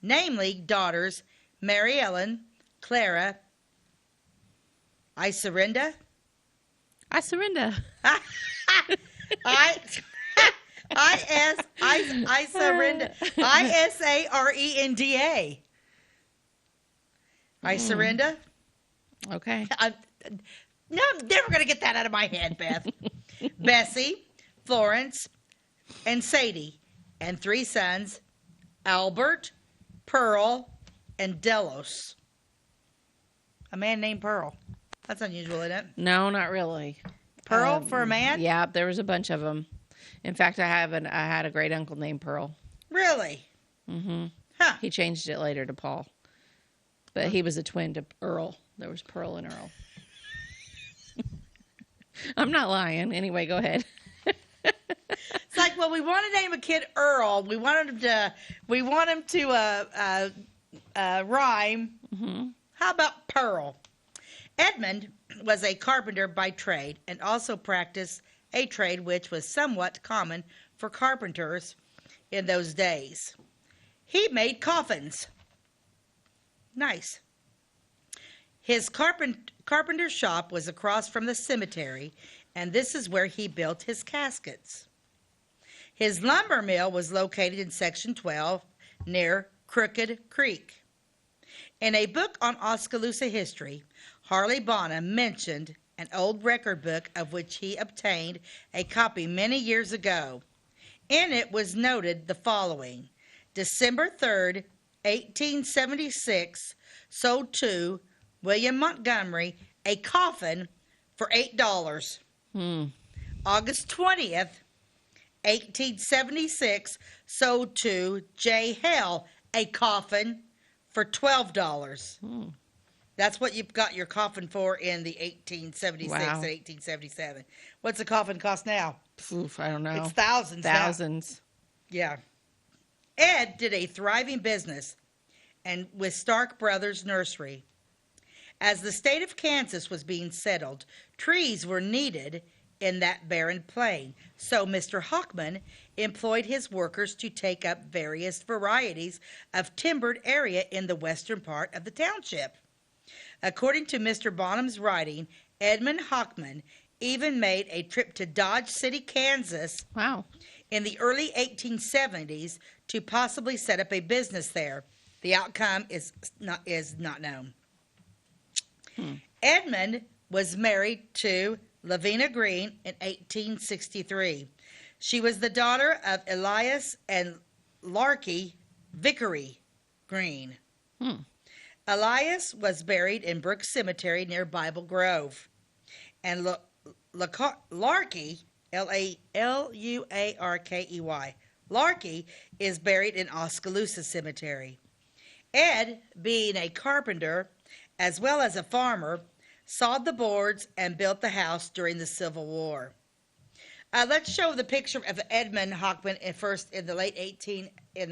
Namely, daughters Mary Ellen, Clara, Iserinda. Iserinda. Isarenda. Iserinda. Okay. No, I'm never going to get that out of my head, Beth. Bessie, Florence, and Sadie, and 3 sons, Albert, Pearl, and Delos. A man named Pearl. That's unusual, isn't it? No, not really. Pearl for a man? Yeah, there was a bunch of them. In fact, I had a great uncle named Pearl. Really? Mm-hmm. Huh. He changed it later to Paul. But he was a twin to Earl. There was Pearl and Earl. I'm not lying. Anyway, go ahead. It's like, well, we want to name a kid Earl. We want him to rhyme. Mm-hmm. How about Pearl? Edmund was a carpenter by trade and also practiced a trade which was somewhat common for carpenters in those days. He made coffins. Nice. His carpenter shop was across from the cemetery, and this is where he built his caskets. His lumber mill was located in Section 12 near Crooked Creek. In a book on Oskaloosa history, Harley Bonham mentioned an old record book of which he obtained a copy many years ago. In it was noted the following: December 3rd, 1876, sold to William Montgomery a coffin for $8. August 20th, 1876, sold to J. Hell a coffin for $12. That's what you've got your coffin for in the 1876 and 1877. What's a coffin cost now? Oof, I don't know. It's thousands. Thousands. Yeah. Ed did a thriving business and with Stark Brothers Nursery. As the state of Kansas was being settled, trees were needed in that barren plain. So Mr. Hockman employed his workers to take up various varieties of timbered area in the western part of the township. According to Mr. Bonham's writing, Edmund Hockman even made a trip to Dodge City, Kansas in the early 1870s to possibly set up a business there. The outcome is not known. Edmund was married to Lavina Green in 1863. She was the daughter of Elias and Larky Vickery Green. Elias was buried in Brooks Cemetery near Bible Grove. And Larky, L-U-A-R-K-E-Y, Larky is buried in Oskaloosa Cemetery. Ed, being a carpenter as well as a farmer, sawed the boards and built the house during the Civil War. Let's show the picture of Edmund Hockman in the late 1800s, in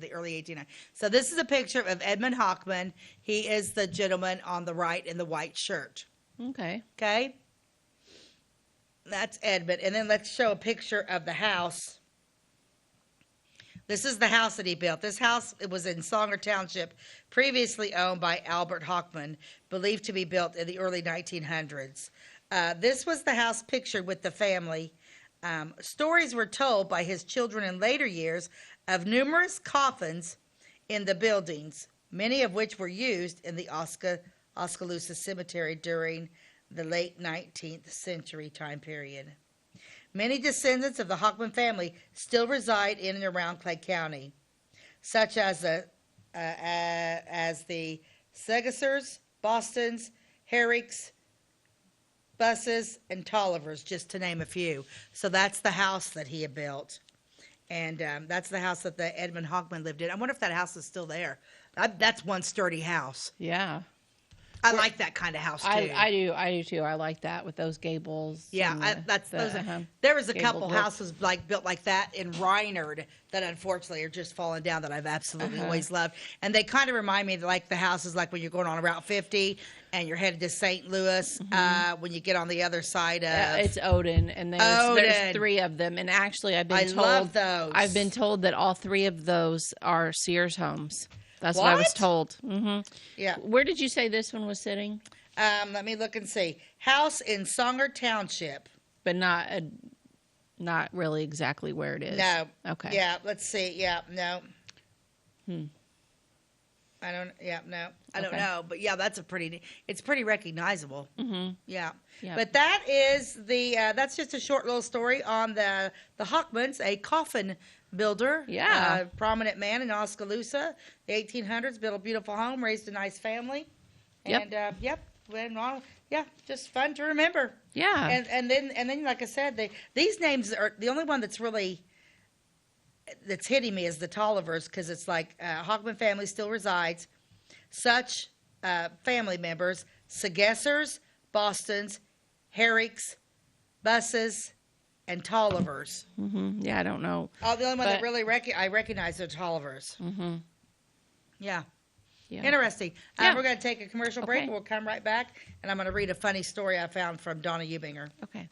the early 1800s. So this is a picture of Edmund Hockman. He is the gentleman on the right in the white shirt. Okay. That's Edmund. And then let's show a picture of the house. This is the house that he built. This house, it was in Songer Township, previously owned by Albert Hockman, believed to be built in the early 1900s. This was the house pictured with the family. Stories were told by his children in later years of numerous coffins in the buildings, many of which were used in the Oskaloosa Cemetery during the late 19th century time period. Many descendants of the Hockman family still reside in and around Clay County, such as the Segasers, Bostons, Herricks, Busses, and Tollivers, just to name a few. So that's the house that he had built. And that's the house that the Edmund Hockman lived in. I wonder if that house is still there. That's one sturdy house. Yeah. I like that kind of house too. I do too. I like that with those gables. Yeah, there was a couple houses built like that in Reinard that unfortunately are just falling down that I've absolutely always loved. And they kind of remind me of like the houses like when you're going on Route 50 and you're headed to St. Louis when you get on the other side of it's Odin, and there's 3 of them. And actually, I love those. I've been told that all 3 of those are Sears homes. That's what I was told. Yeah. Where did you say this one was sitting? Let me look and see. House in Songer Township. But not really exactly where it is. No. Okay. Yeah, let's see. Yeah, no. I don't know. But yeah, it's pretty recognizable. Yeah. But that is that's just a short little story on the Hockmans, a coffin builder, prominent man in Oskaloosa, the 1800s, built a beautiful home, raised a nice family, and just fun to remember. Yeah, and then like I said, these names are the only one that's hitting me is the Tollivers, because it's like Hockman family still resides, such family members: Segasers, Bostons, Herricks, Busses, and Tollivers. Yeah, I don't know. Oh, the only one that really I recognize are Tollivers. Yeah. Interesting. We're going to take a commercial break. We'll come right back, and I'm going to read a funny story I found from Donna Eubinger. Okay.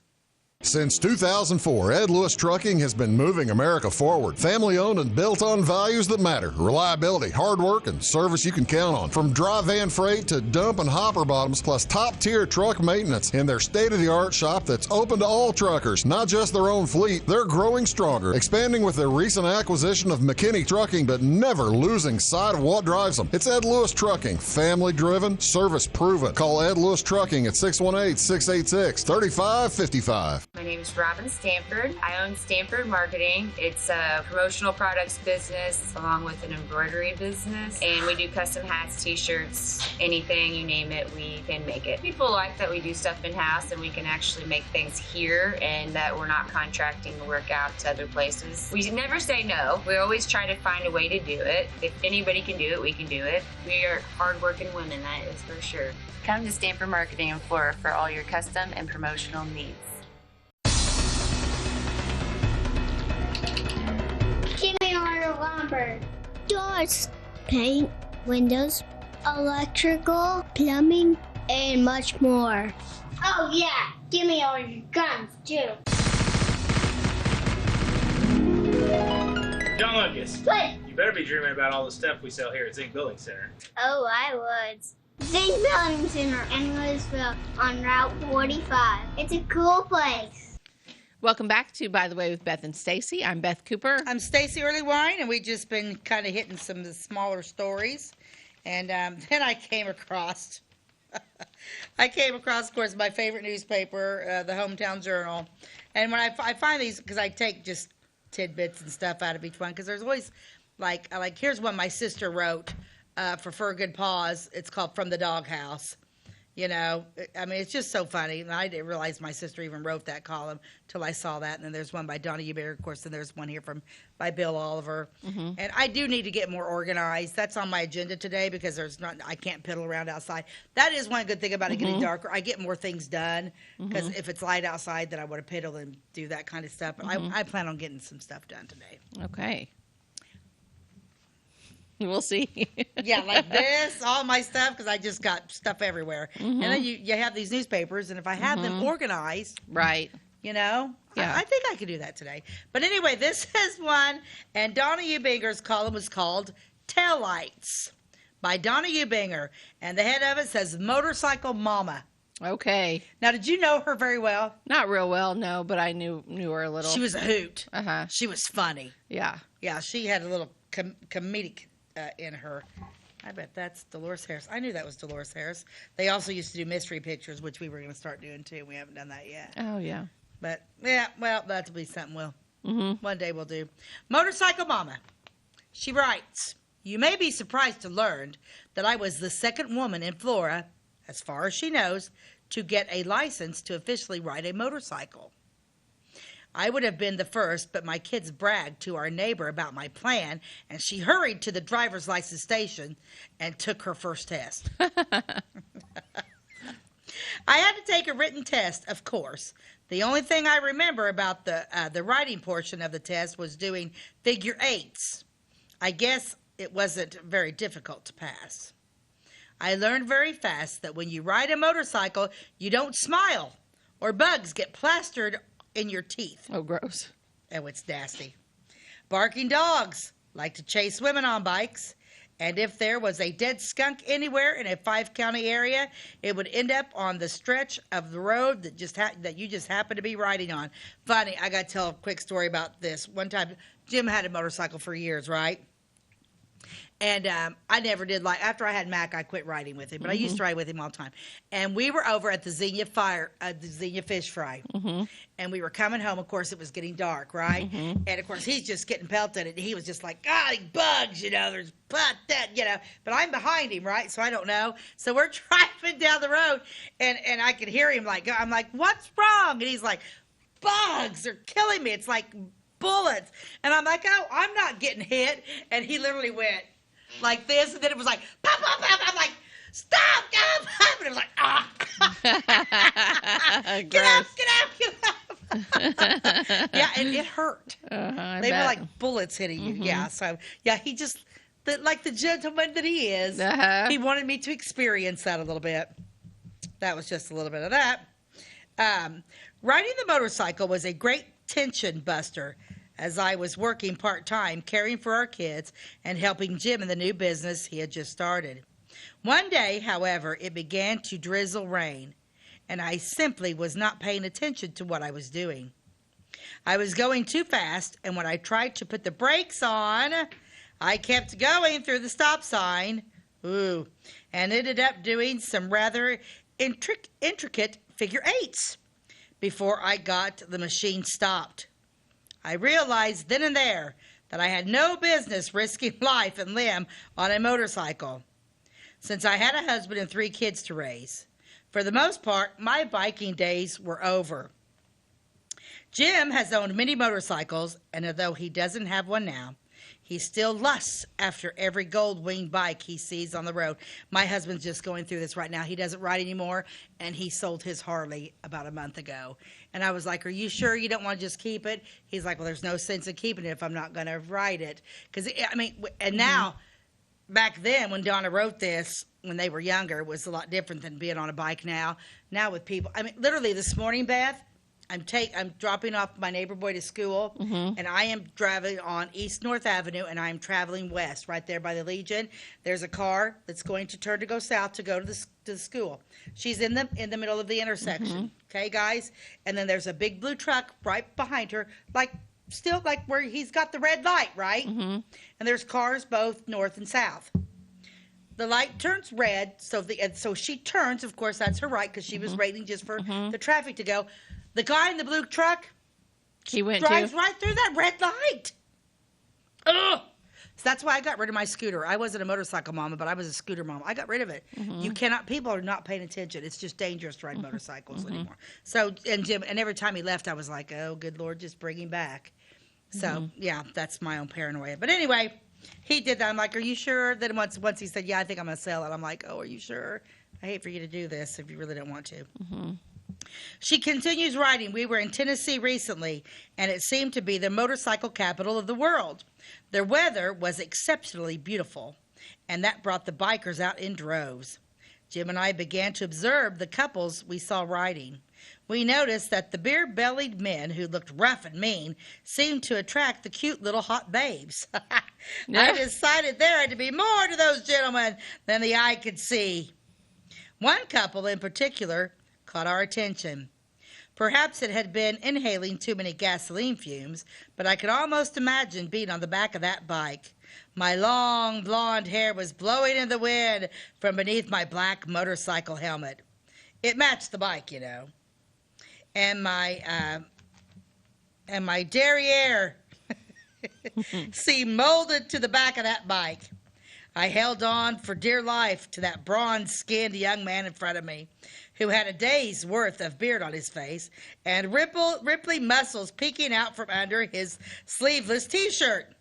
Since 2004, Ed Lewis Trucking has been moving America forward. Family-owned and built on values that matter. Reliability, hard work, and service you can count on. From dry van freight to dump and hopper bottoms, plus top-tier truck maintenance in their state-of-the-art shop that's open to all truckers, not just their own fleet. They're growing stronger, expanding with their recent acquisition of McKinney Trucking, but never losing sight of what drives them. It's Ed Lewis Trucking, family-driven, service-proven. Call Ed Lewis Trucking at 618-686-3555. My name is Robin Stanford. I own Stanford Marketing. It's a promotional products business along with an embroidery business. And we do custom hats, t-shirts, anything, you name it, we can make it. People like that we do stuff in-house and we can actually make things here and that we're not contracting the work out to other places. We never say no. We always try to find a way to do it. If anybody can do it, we can do it. We are hardworking women, that is for sure. Come to Stanford Marketing in Flora for all your custom and promotional needs. Jimmy Order Lumber. Doors, paint, windows, electrical, plumbing, and much more. Oh yeah, give me all your guns too. John Lucas. What? You better be dreaming about all the stuff we sell here at Zink Building Center. Oh, I would. Zink Building Center in Louisville on Route 45. It's a cool place. Welcome back to By the Way with Beth and Stacey. I'm Beth Cooper. I'm Stacey Early Wine, and we've just been kind of hitting some of the smaller stories. And then I came across, of course, my favorite newspaper, the Hometown Journal. And when I find these, because I take just tidbits and stuff out of each one, because there's always, like here's one my sister wrote for Fur Good Paws. It's called From the Doghouse. You know, I mean, it's just so funny. And I didn't realize my sister even wrote that column till I saw that. And then there's one by Donna Eubank, of course, and there's one here by Bill Oliver. Mm-hmm. And I do need to get more organized. That's on my agenda today because I can't piddle around outside. That is one good thing about it getting darker. I get more things done because if it's light outside, then I want to piddle and do that kind of stuff. But I plan on getting some stuff done today. Okay. We'll see. Yeah, like this, all my stuff, because I just got stuff everywhere. And then you have these newspapers, and if I have them organized, right, you know, yeah. I think I could do that today. But anyway, this is one, and Donna Eubanker's column was called Taillights by Donna Eubanker, and the head of it says Motorcycle Mama. Okay. Now, did you know her very well? Not real well, no, but I knew her a little. She was a hoot. Uh-huh. She was funny. Yeah. Yeah, she had a little comedic in her. I bet that's Dolores Harris. I knew that was Dolores Harris. They also used to do mystery pictures, which we were going to start doing too. We haven't done that yet. Oh, yeah. But, yeah, well, that'll be something one day we'll do. Motorcycle Mama. She writes, "You may be surprised to learn that I was the second woman in Flora, as far as she knows, to get a license to officially ride a motorcycle. I would have been the first, but my kids bragged to our neighbor about my plan, and she hurried to the driver's license station and took her first test." I had to take a written test, of course. The only thing I remember about the writing portion of the test was doing figure eights. I guess it wasn't very difficult to pass. I learned very fast that when you ride a motorcycle, you don't smile, or bugs get plastered in your teeth. Oh, gross. Oh, it's nasty. Barking dogs like to chase women on bikes, and if there was a dead skunk anywhere in a 5-county area, it would end up on the stretch of the road that you just happen to be riding on. Funny, I got to tell a quick story about this. One time, Jim had a motorcycle for years, right? And I never did after I had Mac, I quit riding with him, but I used to ride with him all the time. And we were over at the Xenia Fish Fry, and we were coming home. Of course, it was getting dark, right? And of course, he's just getting pelted, and he was just like, bugs, there's but I'm behind him, right? So I don't know. So we're driving down the road, and I could hear him I'm like, what's wrong? And he's like, bugs are killing me. It's like bullets. And I'm like, oh, I'm not getting hit. And he literally went like this, and then it was like, pop, pop, pop. I'm like, stop, pop, pop. And it was like, ah. Get up. Yeah, and it hurt. They were like bullets hitting you. Yeah, so, yeah, he just, like the gentleman that he is, he wanted me to experience that a little bit. That was just a little bit of that. Riding the motorcycle was a great tension buster, as I was working part-time, caring for our kids and helping Jim in the new business he had just started. One day, however, it began to drizzle rain, and I simply was not paying attention to what I was doing. I was going too fast, and when I tried to put the brakes on, I kept going through the stop sign, and ended up doing some rather intricate figure eights. before I got the machine stopped. I realized then and there that I had no business risking life and limb on a motorcycle, since I had a husband and 3 kids to raise. For the most part, my biking days were over. Jim has owned many motorcycles, and although he doesn't have one now, he still lusts after every gold-winged bike he sees on the road. My husband's just going through this right now. He doesn't ride anymore, and he sold his Harley about a month ago. And I was like, are you sure you don't want to just keep it? He's like, well, there's no sense in keeping it if I'm not going to ride it. Because, I mean, and now, back then when Donna wrote this, when they were younger, it was a lot different than being on a bike now. Now with people, I mean, literally this morning, Beth, I'm dropping off my neighbor boy to school, and I am driving on East North Avenue, and I'm traveling west, right there by the Legion. There's a car that's going to turn to go south to go to the school. She's in the middle of the intersection, okay, guys? And then there's a big blue truck right behind her, still like where he's got the red light, right? And there's cars both north and south. The light turns red, so she turns. Of course, that's her right, because she was waiting just for the traffic to go. The guy in the blue truck drives right through that red light. Ugh. So that's why I got rid of my scooter. I wasn't a motorcycle mama, but I was a scooter mama. I got rid of it. You cannot, people are not paying attention. It's just dangerous to ride motorcycles anymore. So, and Jim, and every time he left, I was like, oh, good Lord, just bring him back. So, yeah, that's my own paranoia. But anyway, he did that. I'm like, are you sure? Then once he said, yeah, I think I'm going to sell it. I'm like, oh, are you sure? I hate for you to do this if you really don't want to. She continues writing, we were in Tennessee recently, and it seemed to be the motorcycle capital of the world. The weather was exceptionally beautiful, and that brought the bikers out in droves. Jim and I began to observe the couples we saw riding. We noticed that the beer-bellied men who looked rough and mean seemed to attract the cute little hot babes. I decided there had to be more to those gentlemen than the eye could see. One couple in particular caught our attention. Perhaps it had been inhaling too many gasoline fumes, but I could almost imagine being on the back of that bike. My long blonde hair was blowing in the wind from beneath my black motorcycle helmet. It matched the bike, you know. And my derriere seemed molded to the back of that bike. I held on for dear life to that bronze-skinned young man in front of me, who had a day's worth of beard on his face and ripply muscles peeking out from under his sleeveless T-shirt.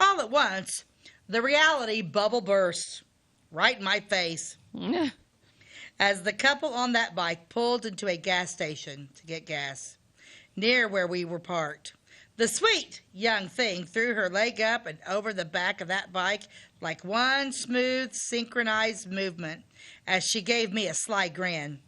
All at once, the reality bubble burst right in my face as the couple on that bike pulled into a gas station to get gas near where we were parked. The sweet young thing threw her leg up and over the back of that bike like one smooth, synchronized movement as she gave me a sly grin.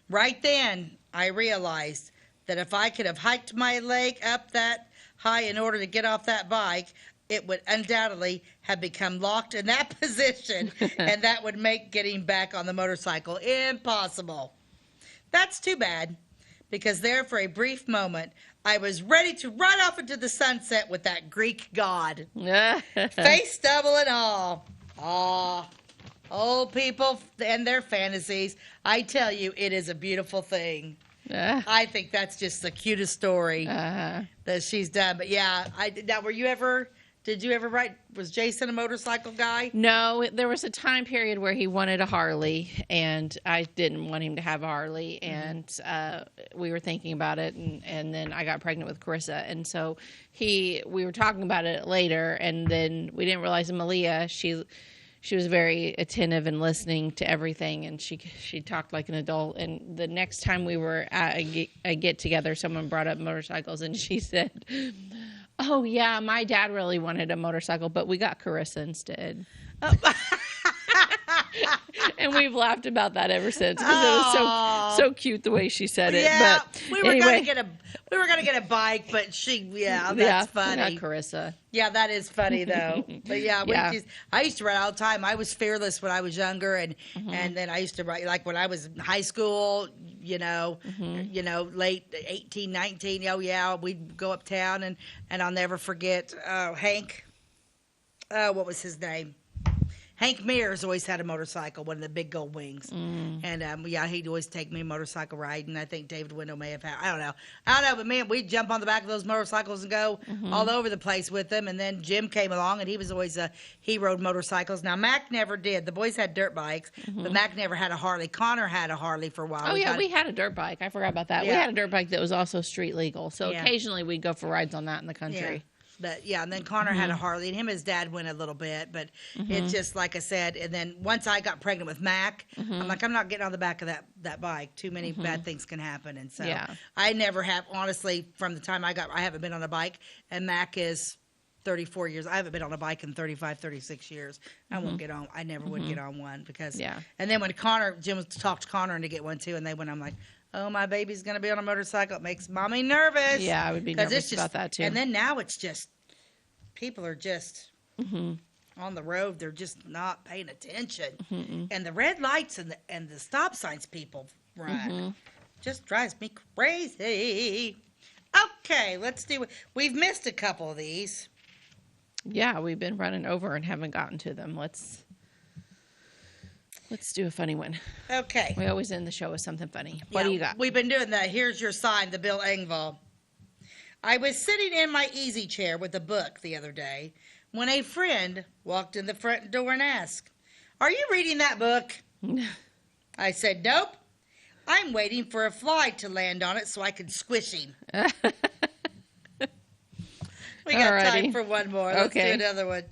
Right then, I realized that if I could have hiked my leg up that high in order to get off that bike, it would undoubtedly have become locked in that position, and that would make getting back on the motorcycle impossible. That's too bad, because there for a brief moment, I was ready to ride off into the sunset with that Greek god. Face double and all. Aw, old people and their fantasies. I tell you, it is a beautiful thing. I think that's just the cutest story that she's done. But yeah, now did you ever write, was Jason a motorcycle guy? No, there was a time period where he wanted a Harley, and I didn't want him to have a Harley, and we were thinking about it, and then I got pregnant with Carissa, and so we were talking about it later, and then we didn't realize Malia, she was very attentive and listening to everything, and she talked like an adult. And the next time we were at a get-together, someone brought up motorcycles, and she said, oh, yeah, my dad really wanted a motorcycle, but we got Carissa instead. And we've laughed about that ever since because it was so cute the way she said it. Yeah, but we were anyway. gonna get a bike, but that's funny. Not Carissa. Yeah, that is funny though. But yeah, I used to ride all the time. I was fearless when I was younger, and then I used to ride like when I was in high school. Late 18, 19. Oh yeah, we'd go uptown, and I'll never forget Hank. What was his name? Hank Mears always had a motorcycle, one of the big gold wings. And, he'd always take me motorcycle riding. I think David Window may have had, I don't know, but man, we'd jump on the back of those motorcycles and go all over the place with them. And then Jim came along, and he was always he rode motorcycles. Now, Mac never did. The boys had dirt bikes, but Mac never had a Harley. Connor had a Harley for a while. We had a dirt bike. I forgot about that. Yeah. We had a dirt bike that was also street legal. So occasionally we'd go for rides on that in the country. Yeah. But and then Connor had a Harley, and him and his dad went a little bit, but it's just like I said. And then once I got pregnant with Mac, I'm like, I'm not getting on the back of that bike. Too many bad things can happen, and so I never have. Honestly, from the time I haven't been on a bike, and Mac is 34 years. I haven't been on a bike in 35, 36 years. I won't get on. I never would get on one because. Yeah. And then when Jim talked Connor into get one too, and they went, I'm like, oh, my baby's going to be on a motorcycle. It makes mommy nervous. Yeah, I would be nervous about that, too. And then now it's just, people are just on the road. They're just not paying attention. And the red lights and the stop signs people run just drives me crazy. Okay, let's do it. We've missed a couple of these. Yeah, we've been running over and haven't gotten to them. Let's do a funny one. Okay. We always end the show with something funny. What do you got? We've been doing the Here's Your Sign, the Bill Engvall. I was sitting in my easy chair with a book the other day when a friend walked in the front door and asked, "Are you reading that book?" I said, "Nope. I'm waiting for a fly to land on it so I can squish him." We got time for one more. Let's do another one.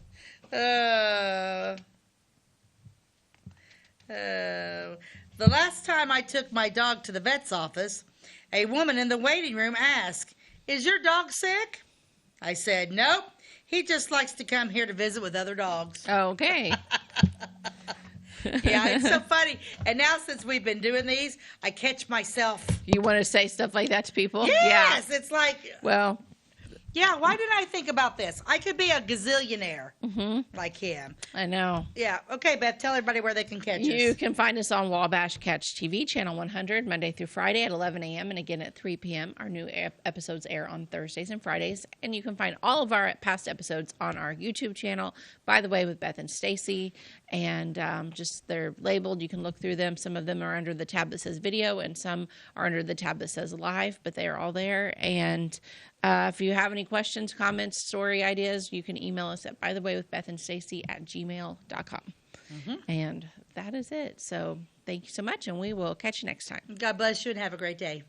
The last time I took my dog to the vet's office, a woman in the waiting room asked, "Is your dog sick?" I said, "Nope. He just likes to come here to visit with other dogs." Okay. Yeah, it's so funny. And now since we've been doing these, I catch myself. You want to say stuff like that to people? Yes. Yeah. It's like. Well. Yeah, why didn't I think about this? I could be a gazillionaire like him. I know. Yeah. Okay, Beth, tell everybody where they can catch us. You can find us on Wabash Catch TV, channel 100, Monday through Friday at 11 a.m. and again at 3 p.m. Our new episodes air on Thursdays and Fridays. And you can find all of our past episodes on our YouTube channel, By the Way with Beth and Stacey. And just they're labeled. You can look through them. Some of them are under the tab that says video, and some are under the tab that says live, but they are all there. And if you have any questions, comments, story ideas, you can email us at bythewayWithBethandStacey@gmail.com. And that is it. So thank you so much, and we will catch you next time. God bless you, and have a great day.